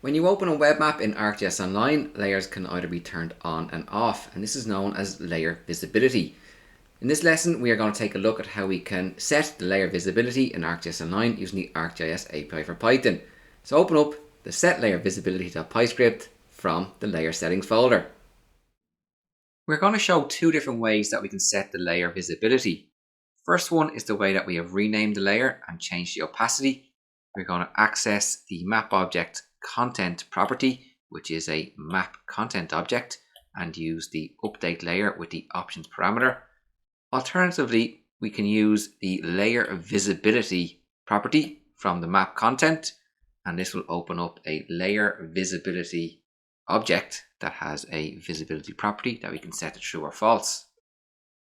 When you open a web map in ArcGIS Online, layers can either be turned on and off, and this is known as layer visibility. In this lesson, we are going to take a look at how we can set the layer visibility in ArcGIS Online using the ArcGIS API for Python. So open up the set layer visibility.py script from the layer settings folder. We're going to show two different ways that we can set the layer visibility. First one is the way that we have renamed the layer and changed the opacity. We're going to access the map object content property, which is a map content object, and use the update layer with the options parameter. Alternatively, we can use the layer visibility property from the map content, and this will open up a layer visibility object that has a visibility property that we can set to true or false.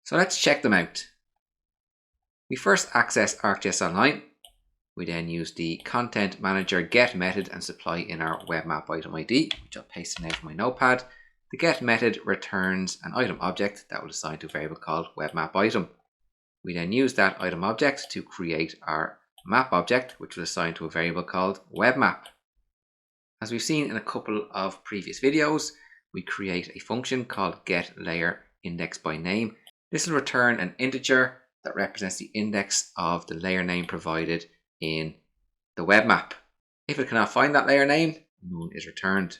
So let's check them out. We first access ArcGIS Online. We then use the content manager get method and supply in our web map item ID, which I'll paste in now from my notepad. The get method returns an item object that will assign to a variable called web map item. We then use that item object to create our map object, which will assign to a variable called web map. As we've seen in a couple of previous videos, we create a function called get layer index by name. This will return an integer that represents the index of the layer name provided in the web map. If it cannot find that layer name, none is returned.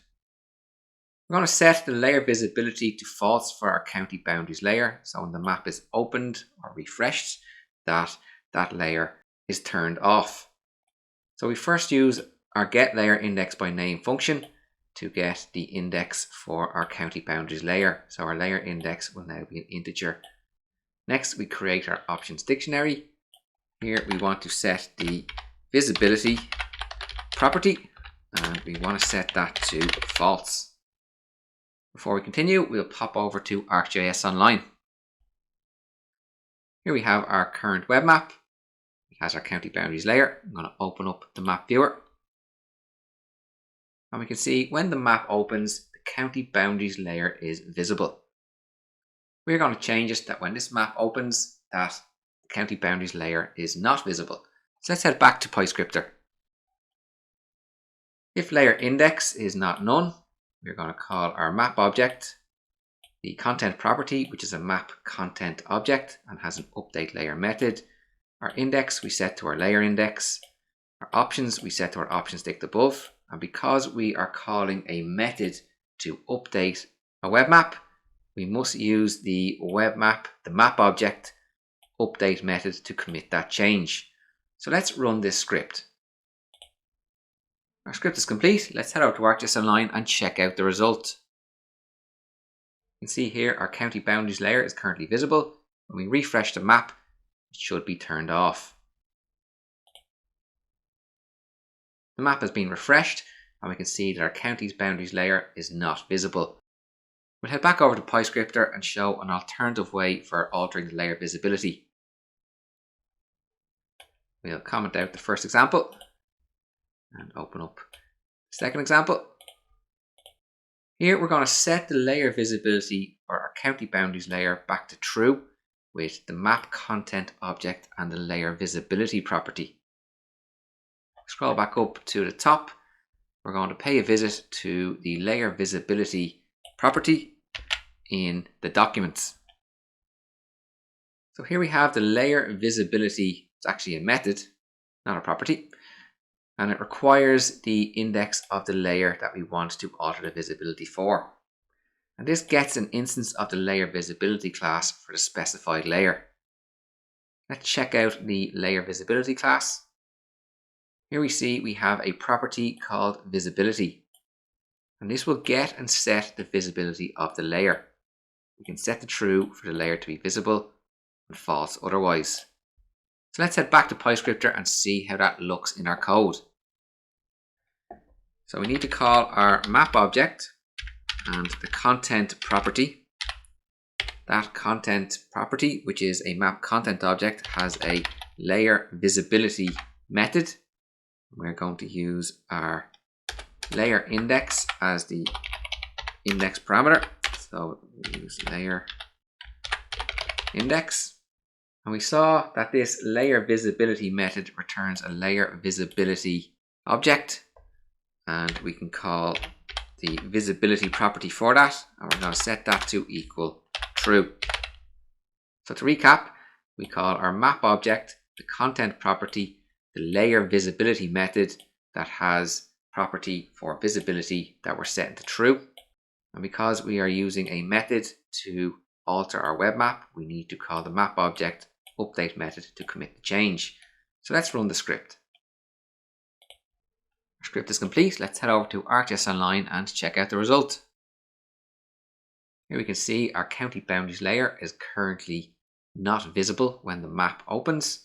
We're going to set the layer visibility to false for our county boundaries layer. So when the map is opened or refreshed, that layer is turned off. So we first use our get layer index by name function to get the index for our county boundaries layer. So our layer index will now be an integer. Next, we create our options dictionary. Here we want to set the visibility property, and we want to set that to false. Before we continue, we'll pop over to ArcGIS Online. Here we have our current web map. It has our county boundaries layer. I'm going to open up the map viewer. And we can see when the map opens, the county boundaries layer is visible. We're going to change it that when this map opens, that the county boundaries layer is not visible. So let's head back to PyScripter. If layer index is not none, we're going to call our map object the content property, which is a map content object and has an update layer method. Our index we set to our layer index. Our options we set to our options dict above. And because we are calling a method to update a web map, we must use the web map, the map object update method to commit that change. So let's run this script. Our script is complete. Let's head out to ArcGIS Online and check out the result. You can see here our county boundaries layer is currently visible. When we refresh the map, it should be turned off. The map has been refreshed and we can see that our county's boundaries layer is not visible. We'll head back over to PyScripter and show an alternative way for altering the layer visibility. We'll comment out the first example and open up the second example. Here we're going to set the layer visibility for our county boundaries layer back to true with the map content object and the layer visibility property. Scroll back up to the top. We're going to pay a visit to the layer visibility property in the documents. So here we have the layer visibility. It's actually a method, not a property, and it requires the index of the layer that we want to alter the visibility for. And this gets an instance of the layer visibility class for the specified layer. Let's check out the layer visibility class. Here we see we have a property called visibility, and this will get and set the visibility of the layer. We can set the true for the layer to be visible and false otherwise. So let's head back to PyScripter and see how that looks in our code. So we need to call our map object and the content property. That content property, which is a map content object, has a layer visibility method. We're going to use our layer index as the index parameter. So we use layer index. And we saw that this layer visibility method returns a layer visibility object. and we can call the visibility property for that, and we're going to set that to equal true. So to recap, we call our map object the content property, the layer visibility method that has property for visibility that we're setting to true. And because we are using a method to alter our web map, we need to call the map object update method to commit the change. So let's run the script. Our script is complete. Let's head over to ArcGIS Online and check out the result. Here we can see our county boundaries layer is currently not visible when the map opens.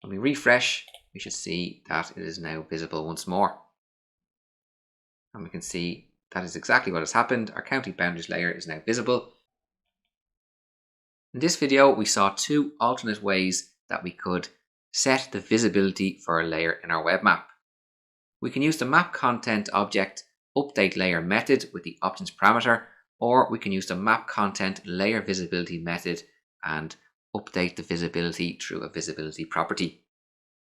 When we refresh, we should see that it is now visible once more. And we can see that is exactly what has happened. Our county boundaries layer is now visible. In this video, we saw two alternate ways that we could set the visibility for a layer in our web map. We can use the MapContent object update layer method with the options parameter, or we can use the MapContent layer visibility method and update the visibility through a visibility property.